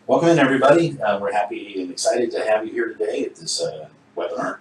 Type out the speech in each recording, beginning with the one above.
Welcome in, everybody. We're happy and excited to have you here today at this webinar.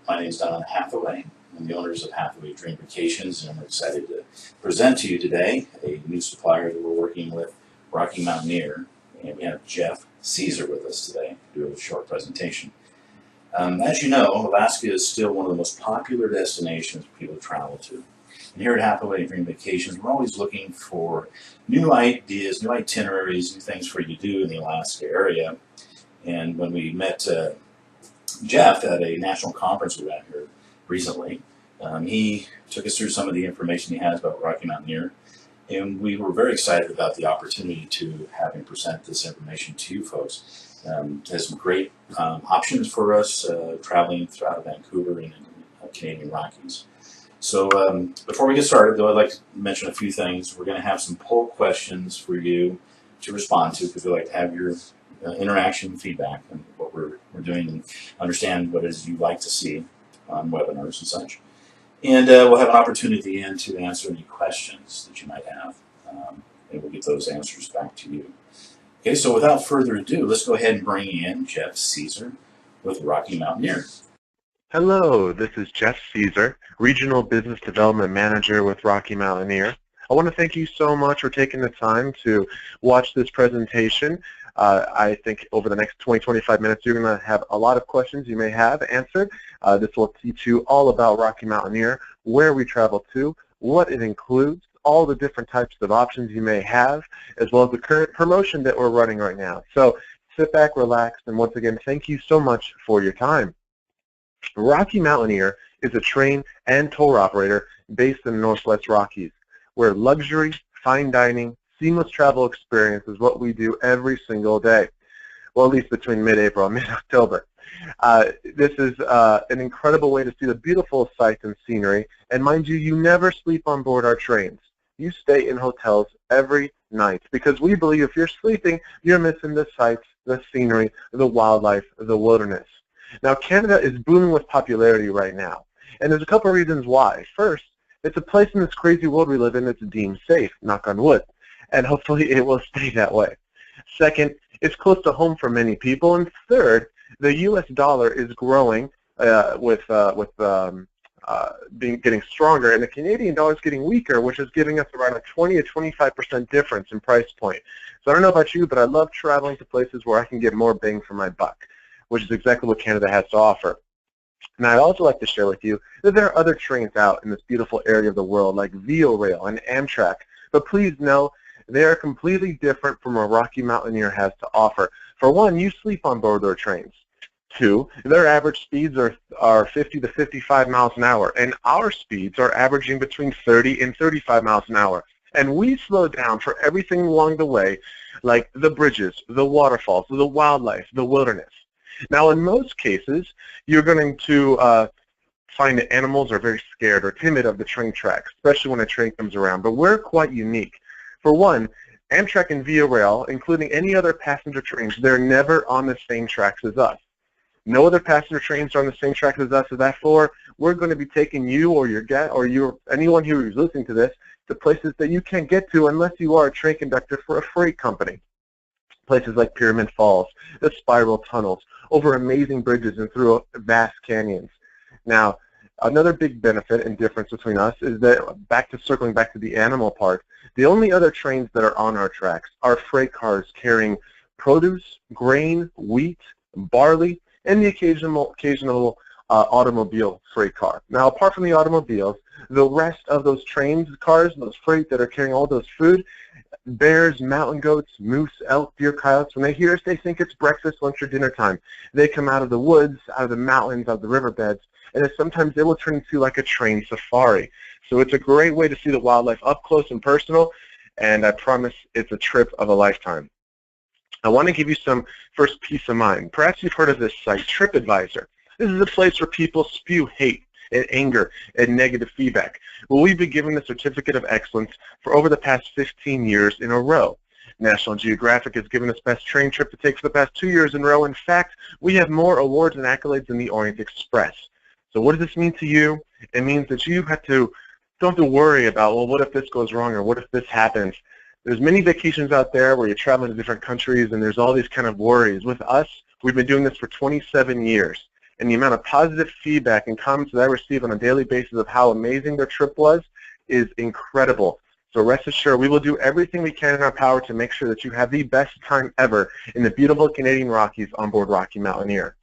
My name is Don Hathaway. I'm the owners of Hathaway Dream Vacations, and I'm excited to present to you today a new supplier that we're working with, Rockie Mountaineer. And we have Jeff Caesar with us today to do a short presentation. As you know, Alaska is still one of the most popular destinations people travel to. And here at Hathaway Dream Vacations, we're always looking for new ideas, new itineraries, new things for you to do in the Alaska area. And when we met Jeff at a national conference we were at here recently, he took us through some of the information he has about Rockie Mountaineer. And we were very excited about the opportunity to have him present this information to you folks. Has some great options for us traveling throughout Vancouver and Canadian Rockies. So before we get started, though, I'd like to mention a few things. We're going to have some poll questions for you to respond to because we'd like to have your interaction and feedback on what we're doing and understand what it is you like to see on webinars and such. And we'll have an opportunity at the end to answer any questions that you might have, and we'll get those answers back to you. Okay, so without further ado, let's go ahead and bring in Jeff Caesar with Rockie Mountaineer. Hello, this is Jeff Caesar, Regional Business Development Manager with Rockie Mountaineer. I want to thank you so much for taking the time to watch this presentation. I think over the next 20-25 minutes you're going to have a lot of questions you may have answered. This will teach you all about Rockie Mountaineer, where we travel to, what it includes, all the different types of options you may have, as well as the current promotion that we're running right now. So sit back, relax, and once again, thank you so much for your time. Rockie Mountaineer is a train and tour operator based in the Northwest Rockies, where luxury, fine dining, seamless travel experience is what we do every single day. Well, at least between mid-April and mid-October. This is an incredible way to see the beautiful sights and scenery, and mind you, you never sleep on board our trains. You stay in hotels every night because we believe if you're sleeping, you're missing the sights, the scenery, the wildlife, the wilderness. Now, Canada is booming with popularity right now, and there's a couple of reasons why. First, it's a place in this crazy world we live in that's deemed safe, knock on wood, and hopefully it will stay that way. Second, it's close to home for many people, and third, the U.S. dollar is growing getting stronger, and the Canadian dollar is getting weaker, which is giving us around a 20 to 25% difference in price point. So I don't know about you, but I love traveling to places where I can get more bang for my buck, which is exactly what Canada has to offer. And I'd also like to share with you that there are other trains out in this beautiful area of the world like VO Rail and Amtrak, but please know they are completely different from what Rockie Mountaineer has to offer. For one, you sleep on board their trains. Two, their average speeds are 50 to 55 miles an hour, and our speeds are averaging between 30 and 35 miles an hour. And we slow down for everything along the way, like the bridges, the waterfalls, the wildlife, the wilderness. Now, in most cases, you're going to find that animals are very scared or timid of the train tracks, especially when a train comes around. But we're quite unique. For one, Amtrak and VO Rail, including any other passenger trains, they're never on the same tracks as us. No other passenger trains are on the same tracks as us, so therefore, we're going to be taking you or anyone who is listening to this to places that you can't get to unless you are a train conductor for a freight company. Places like Pyramid Falls, the spiral tunnels, over amazing bridges and through vast canyons. Now, another big benefit and difference between us is that, circling back to the animal part, the only other trains that are on our tracks are freight cars carrying produce, grain, wheat, barley, and the occasional automobile freight car. Now, apart from the automobiles, the rest of those trains, cars, those freight that are carrying all those food, bears, mountain goats, moose, elk, deer, coyotes, when they hear us, they think it's breakfast, lunch, or dinner time. They come out of the woods, out of the mountains, out of the riverbeds, and sometimes they will turn into like a train safari. So it's a great way to see the wildlife up close and personal, and I promise it's a trip of a lifetime. I want to give you some first peace of mind. Perhaps you've heard of this site, TripAdvisor. This is a place where people spew hate and anger and negative feedback. Well, we've been given the Certificate of Excellence for over the past 15 years in a row. National Geographic has given us Best Train Trip to Take for the past 2 years in a row. In fact, we have more awards and accolades than the Orient Express. So what does this mean to you? It means that you don't have to worry about, well, what if this goes wrong or what if this happens? There's many vacations out there where you're traveling to different countries and there's all these kind of worries. With us, we've been doing this for 27 years. And the amount of positive feedback and comments that I receive on a daily basis of how amazing their trip was is incredible. So rest assured, we will do everything we can in our power to make sure that you have the best time ever in the beautiful Canadian Rockies on board Rockie Mountaineer.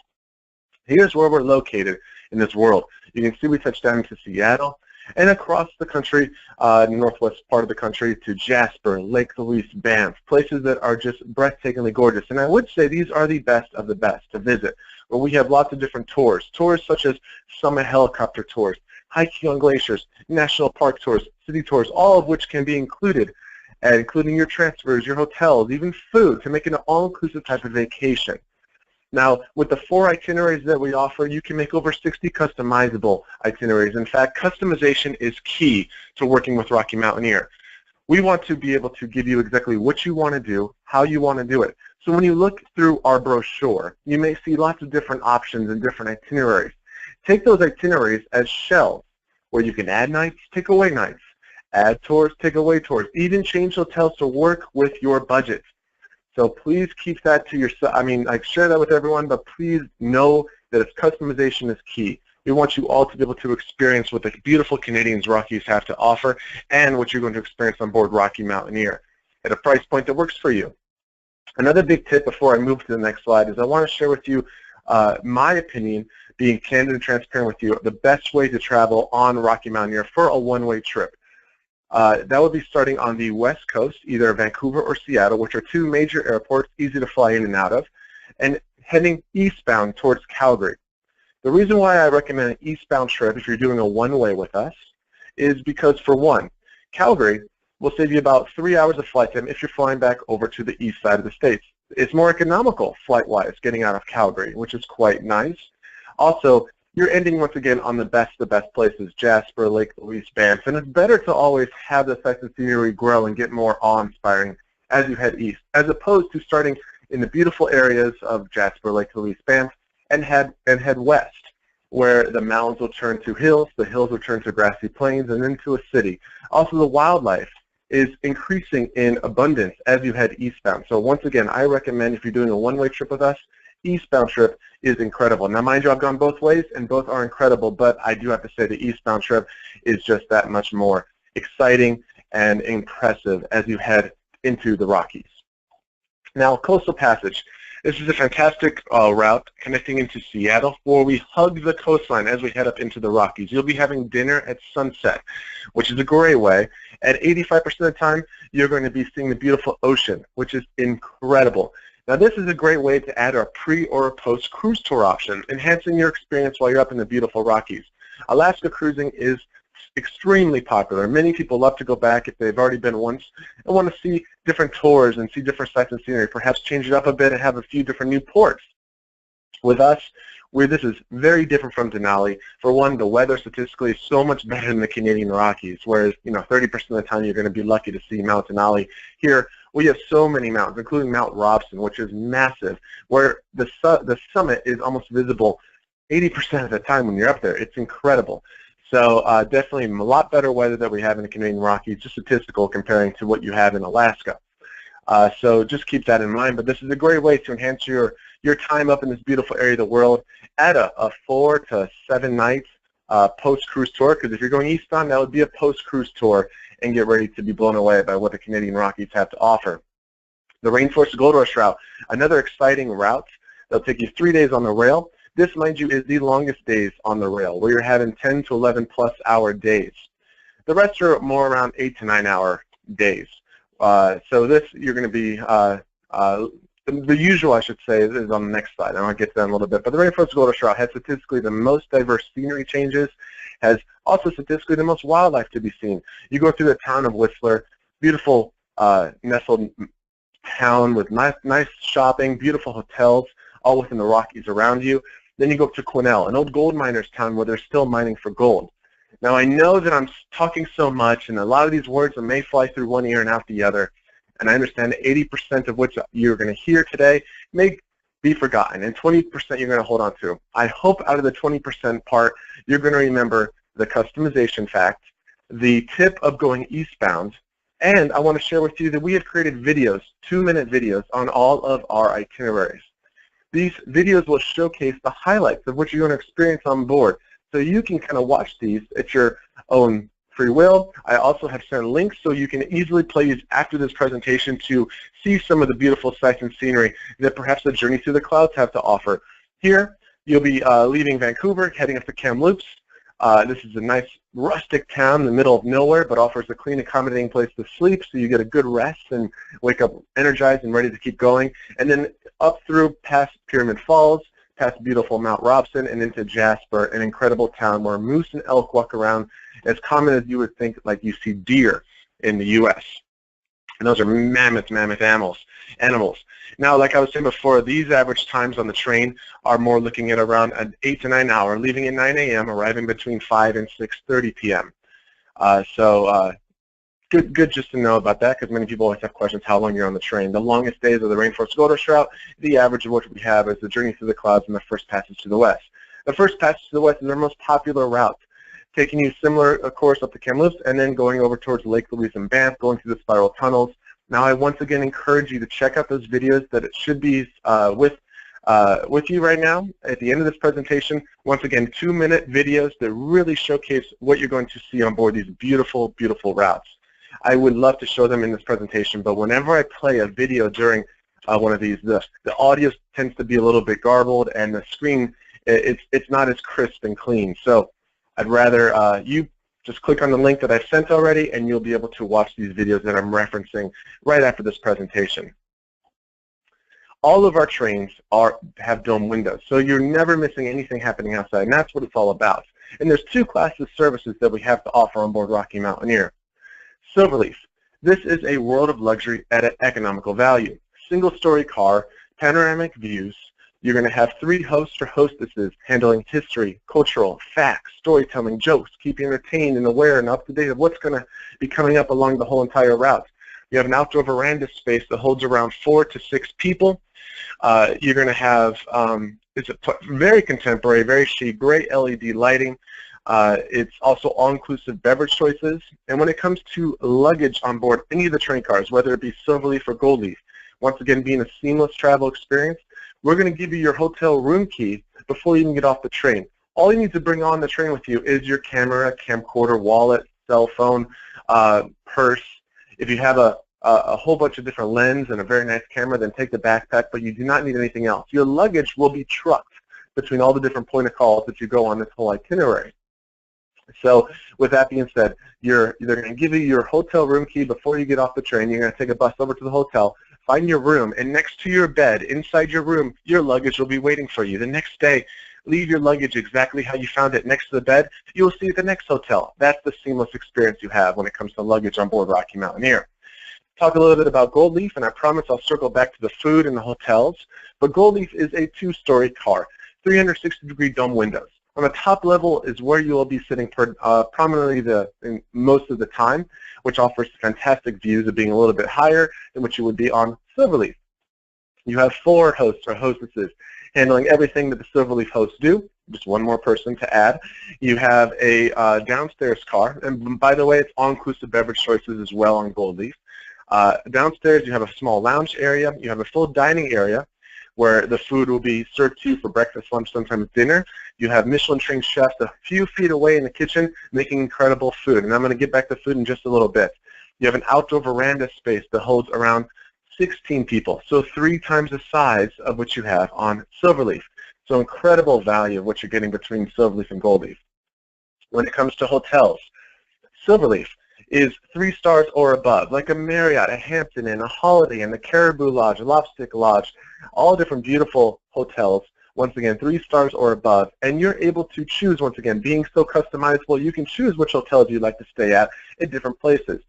Here's where we're located in this world. You can see we touched down into Seattle and across the country, the northwest part of the country, to Jasper, Lake Louise, Banff, places that are just breathtakingly gorgeous. And I would say these are the best of the best to visit, where we have lots of different tours such as summit helicopter tours, hiking on glaciers, national park tours, city tours, all of which can be included, including your transfers, your hotels, even food, to make it an all-inclusive type of vacation. Now, with the 4 itineraries that we offer, you can make over 60 customizable itineraries. In fact, customization is key to working with Rockie Mountaineer. We want to be able to give you exactly what you want to do, how you want to do it. So when you look through our brochure, you may see lots of different options and different itineraries. Take those itineraries as shells, where you can add nights, take away nights, add tours, take away tours, even change hotels to work with your budget. So please keep that to yourself. I mean, I share that with everyone, but please know that its customization is key. We want you all to be able to experience what the beautiful Canadians Rockies have to offer and what you're going to experience on board Rockie Mountaineer at a price point that works for you. Another big tip before I move to the next slide is I want to share with you my opinion, being candid and transparent with you, the best way to travel on Rockie Mountaineer for a one-way trip. That would be starting on the west coast, either Vancouver or Seattle, which are 2 major airports, easy to fly in and out of, and heading eastbound towards Calgary. The reason why I recommend an eastbound trip if you're doing a one-way with us is because, for one, Calgary will save you about 3 hours of flight time if you're flying back over to the east side of the states. It's more economical flight-wise getting out of Calgary, which is quite nice. Also, you're ending once again on the best places, Jasper, Lake Louise, Banff, and it's better to always have the sights and scenery grow and get more awe-inspiring as you head east, as opposed to starting in the beautiful areas of Jasper, Lake Louise, Banff, and head west, where the mountains will turn to hills, the hills will turn to grassy plains, and then to a city. Also, the wildlife is increasing in abundance as you head eastbound. So once again, I recommend, if you're doing a one-way trip with us, eastbound trip is incredible. Now, mind you, I've gone both ways, and both are incredible, but I do have to say the eastbound trip is just that much more exciting and impressive as you head into the Rockies. Now, Coastal Passage. This is a fantastic route connecting into Seattle, where we hug the coastline as we head up into the Rockies. You'll be having dinner at sunset, which is a great way. At 85% of the time, you're going to be seeing the beautiful ocean, which is incredible. Now, this is a great way to add a pre or a post cruise tour option, enhancing your experience while you're up in the beautiful Rockies. Alaska cruising is extremely popular. Many people love to go back if they've already been once and want to see different tours and see different sights and scenery, perhaps change it up a bit and have a few different new ports. With us, this is very different from Denali. For one, the weather statistically is so much better than the Canadian Rockies, whereas 30% of the time you're going to be lucky to see Mount Denali. Here, we have so many mountains, including Mount Robson, which is massive, where the summit is almost visible 80% of the time when you're up there. It's incredible. So definitely a lot better weather that we have in the Canadian Rockies, just statistical comparing to what you have in Alaska. So just keep that in mind. But this is a great way to enhance your time up in this beautiful area of the world. Add a 4 to 7 night post-cruise tour, because if you're going eastbound, that would be a post-cruise tour, and get ready to be blown away by what the Canadian Rockies have to offer. The Rainforest Gold Rush route, another exciting route. They'll take you 3 days on the rail. This, mind you, is the longest days on the rail, where you're having 10 to 11 plus hour days. The rest are more around 8 to 9 hour days. So this, you're going to be, the usual, I should say, is on the next slide. And I'll get to that in a little bit. But the Rainforest Gold Rush route has statistically the most diverse scenery changes, has also statistically the most wildlife to be seen. You go through the town of Whistler, beautiful nestled town with nice shopping, beautiful hotels, all within the Rockies around you. Then you go up to Quesnel, an old gold miners town where they're still mining for gold. Now, I know that I'm talking so much, and a lot of these words may fly through one ear and out the other, and I understand that 80% of which you're going to hear today may be forgotten, and 20% you're going to hold on to. I hope out of the 20% part, you're going to remember the customization fact, the tip of going eastbound, And I want to share with you that we have created videos, 2-minute videos, on all of our itineraries. These videos will showcase the highlights of what you're going to experience on board, so you can kind of watch these at your own free will. I also have sent links so you can easily play these after this presentation to see some of the beautiful sights and scenery that perhaps the Journey Through the Clouds have to offer. Here, you'll be leaving Vancouver, heading up to Kamloops. This is a nice rustic town in the middle of nowhere, but offers a clean, accommodating place to sleep, so you get a good rest and wake up energized and ready to keep going. And then up through past Pyramid Falls, past beautiful Mount Robson, and into Jasper, an incredible town where moose and elk walk around as common as you would think, like you see deer in the U.S. And those are mammoth animals. Now, like I was saying before, these average times on the train are more looking at around an 8 to 9 hour, leaving at 9 a.m., arriving between 5 and 6:30 p.m. Good just to know about that, because many people always have questions how long you're on the train. The longest days of the Rainforest Gold Rush route, the average of what we have is the Journey Through the Clouds and the First Passage to the West. The First Passage to the West is our most popular route, taking you similar, of course, up to Kamloops, and then going over towards Lake Louise and Banff, going through the spiral tunnels. Now, I once again encourage you to check out those videos that it should be with you right now at the end of this presentation. Once again, 2-minute videos that really showcase what you're going to see on board these beautiful, beautiful routes. I would love to show them in this presentation, but whenever I play a video during one of these, the audio tends to be a little bit garbled, and the screen, it's not as crisp and clean. So I'd rather you just click on the link that I've sent already, and you'll be able to watch these videos that I'm referencing right after this presentation. All of our trains have dome windows, so you're never missing anything happening outside, and that's what it's all about. And there's 2 classes of services that we have to offer on board Rockie Mountaineer. Silverleaf. This is a world of luxury at an economical value. Single-story car, panoramic views. You're going to have 3 hosts or hostesses handling history, cultural, facts, storytelling, jokes, keeping entertained and aware and up to date of what's going to be coming up along the whole entire route. You have an outdoor veranda space that holds around 4 to 6 people. You're going to have, it's very contemporary, very chic, great LED lighting. It's also all-inclusive beverage choices. And when it comes to luggage on board any of the train cars, whether it be Silverleaf or Goldleaf, once again being a seamless travel experience, we're going to give you your hotel room key before you even get off the train. All you need to bring on the train with you is your camera, camcorder, wallet, cell phone, purse. If you have a whole bunch of different lenses and a very nice camera, then take the backpack, but you do not need anything else. Your luggage will be trucked between all the different point of calls that you go on this whole itinerary. So with that being said, they're going to give you your hotel room key before you get off the train. You're going to take a bus over to the hotel, find your room, and next to your bed, inside your room, your luggage will be waiting for you. The next day, leave your luggage exactly how you found it next to the bed. You will see it at the next hotel. That's the seamless experience you have when it comes to luggage on board Rockie Mountaineer. Talk a little bit about Goldleaf, and I promise I'll circle back to the food and the hotels. But Goldleaf is a 2-story car, 360-degree dome windows. On the top level is where you will be sitting prominently most of the time, which offers fantastic views of being a little bit higher than what you would be on Silverleaf. You have 4 hosts or hostesses handling everything that the Silverleaf hosts do, just one more person to add. You have a downstairs car, and by the way, it's all-inclusive beverage choices as well on Goldleaf. Downstairs, you have a small lounge area. You have a full dining area where the food will be served to you for breakfast, lunch, sometimes dinner. You have Michelin-trained chefs a few feet away in the kitchen making incredible food, and I'm going to get back to food in just a little bit. You have an outdoor veranda space that holds around 16 people, so 3 times the size of what you have on Silverleaf. So incredible value of what you're getting between Silverleaf and Goldleaf. When it comes to hotels, Silverleaf is 3 stars or above, like a Marriott, a Hampton Inn, a Holiday Inn, the Caribou Lodge, a Lobstick Lodge, all different beautiful hotels, once again, 3 stars or above, and you're able to choose, once again, being so customizable, you can choose which hotels you'd like to stay at different places.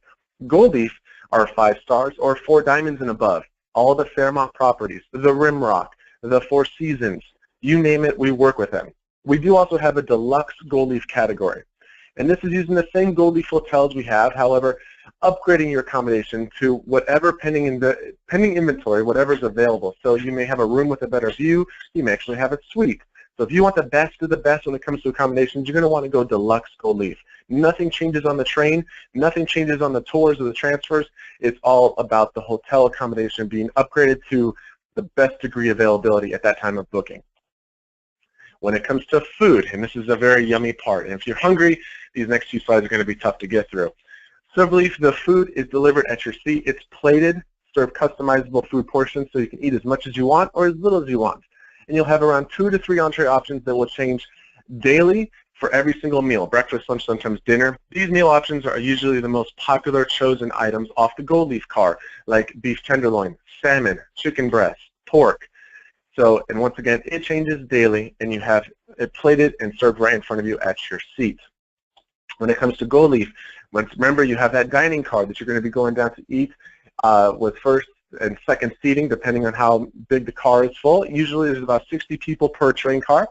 Goldleaf are 5 stars or 4 diamonds and above, all the Fairmont properties, the Rimrock, the Four Seasons, you name it, we work with them. We do also have a deluxe Goldleaf category. And this is using the same Goldleaf hotels we have, however, upgrading your accommodation to whatever pending inventory, whatever is available. So you may have a room with a better view, you may actually have a suite. So if you want the best of the best when it comes to accommodations, you're going to want to go deluxe, go Leaf. Nothing changes on the train. Nothing changes on the tours or the transfers. It's all about the hotel accommodation being upgraded to the best degree of availability at that time of booking. When it comes to food, and this is a very yummy part, and if you're hungry, these next few slides are going to be tough to get through. Silverleaf, the food is delivered at your seat. It's plated, serve customizable food portions so you can eat as much as you want or as little as you want. And you'll have around 2 to 3 entree options that will change daily for every single meal, breakfast, lunch, sometimes dinner. These meal options are usually the most popular chosen items off the Gold Leaf car, like beef tenderloin, salmon, chicken breast, pork. So, and once again, it changes daily, and you have it plated and served right in front of you at your seat. When it comes to Gold Leaf, remember you have that dining car that you're going to be going down to eat with first and second seating, depending on how big the car is full. Usually there's about 60 people per train car.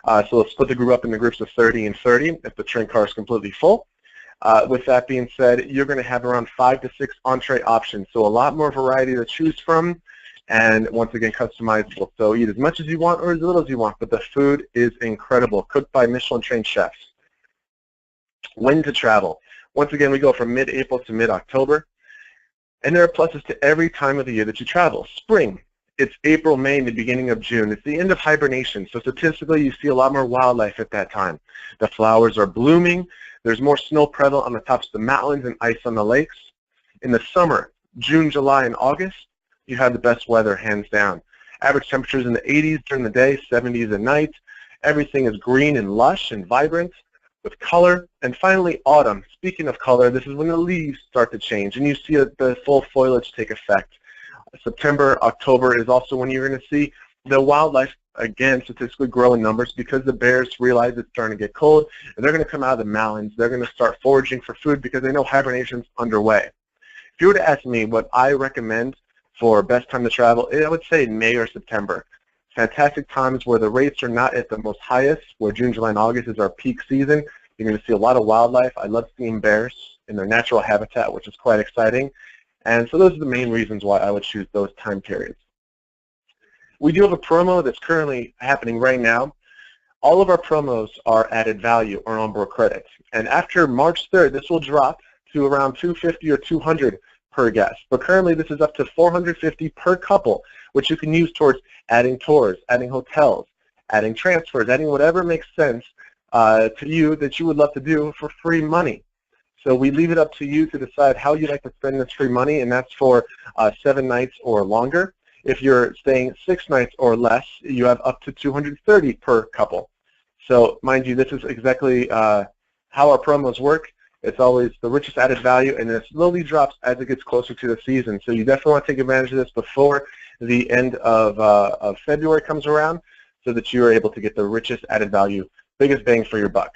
So we'll split the group up into groups of 30 and 30 if the train car is completely full. With that being said, you're going to have around 5 to 6 entree options. So a lot more variety to choose from. And once again, customizable. So eat as much as you want or as little as you want, but the food is incredible, cooked by Michelin-trained chefs. When to travel. Once again, we go from mid-April to mid-October. And there are pluses to every time of the year that you travel. Spring, it's April, May, and the beginning of June. It's the end of hibernation, so statistically you see a lot more wildlife at that time. The flowers are blooming. There's more snow prevalent on the tops of the mountains and ice on the lakes. In the summer, June, July, and August, you have the best weather, hands down. Average temperatures in the 80s during the day, 70s at night. Everything is green and lush and vibrant with color. And finally, autumn. Speaking of color, this is when the leaves start to change and you see the full foliage take effect. September, October is also when you're going to see the wildlife, again, statistically grow in numbers because the bears realize it's starting to get cold and they're going to come out of the mountains. They're going to start foraging for food because they know hibernation's underway. If you were to ask me what I recommend for best time to travel, I would say May or September. Fantastic times where the rates are not at the most highest, where June, July, and August is our peak season. You're going to see a lot of wildlife. I love seeing bears in their natural habitat, which is quite exciting. And so those are the main reasons why I would choose those time periods. We do have a promo that's currently happening right now. All of our promos are added value or onboard credits. And after March 3rd, this will drop to around $250 or $200 per guest. But currently this is up to $450 per couple, which you can use towards adding tours, adding hotels, adding transfers, adding whatever makes sense to you that you would love to do for free money. So we leave it up to you to decide how you'd like to spend this free money, and that's for 7 nights or longer. If you're staying 6 nights or less, you have up to $230 per couple. So mind you, this is exactly how our promos work. It's always the richest added value, and it slowly drops as it gets closer to the season. So you definitely want to take advantage of this before the end of February comes around so that you are able to get the richest added value, biggest bang for your buck.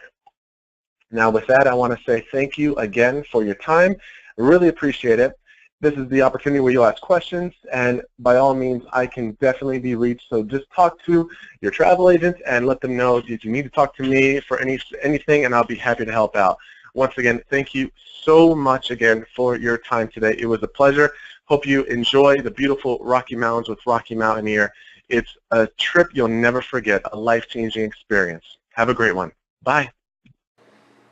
Now with that, I want to say thank you again for your time. I really appreciate it. This is the opportunity where you'll ask questions, and by all means, I can definitely be reached. So just talk to your travel agent and let them know if you need to talk to me for anything, and I'll be happy to help out. Once again, thank you so much again for your time today. It was a pleasure. Hope you enjoy the beautiful Rocky Mountains with Rockie Mountaineer. It's a trip you'll never forget, a life-changing experience. Have a great one. Bye.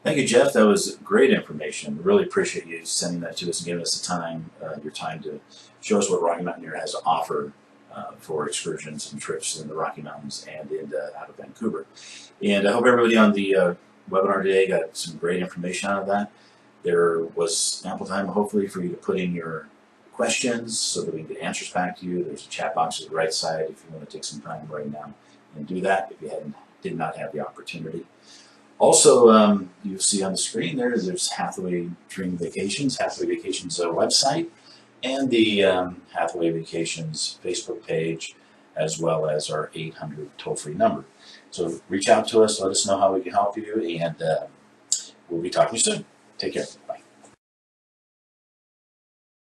Thank you, Jeff. That was great information. Really appreciate you sending that to us and giving us the time, your time to show us what Rockie Mountaineer has to offer for excursions and trips in the Rocky Mountains and out of Vancouver. And I hope everybody on the webinar today got some great information out of that. There was ample time, hopefully, for you to put in your questions so that we can get answers back to you. There's a chat box at the right side if you want to take some time right now and do that if you did not have the opportunity. Also, you'll see on the screen there's Hathaway Dream Vacations, Hathaway Vacations website, and the Hathaway Vacations Facebook page, as well as our 800 toll-free number. So reach out to us, let us know how we can help you, and we'll be talking soon. Take care.